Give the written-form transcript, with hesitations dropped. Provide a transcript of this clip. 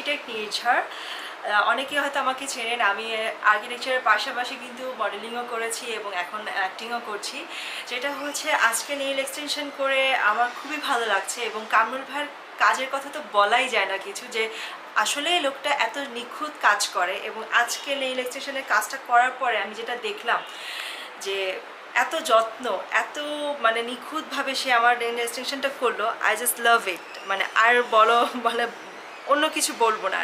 Architect নির্ঝর। অনেকে হয়তো আমাকে চেনেন, আমি আর্কিটেকচারের পাশাপাশি কিন্তু মডেলিংও করেছি এবং এখন অ্যাক্টিংও করছি। যেটা হচ্ছে আজকে নেইল এক্সটেনশন করে আমার খুবই ভালো লাগছে এবং কামরুল ভাইয়ের কাজের কথা তো বলাই যায় না কিছু, যে আসলে লোকটা এত নিখুঁত কাজ করে। এবং আজকে নেইল এক্সটেনশনের কাজটা করার পরে আমি যেটা দেখলাম যে এত যত্ন, এত মানে নিখুঁতভাবে সে আমার নেইল এক্সটেনশনটা করলো। আই জাস্ট লাভ ইট, মানে আর বলো, অন্য কিছু বলবো না।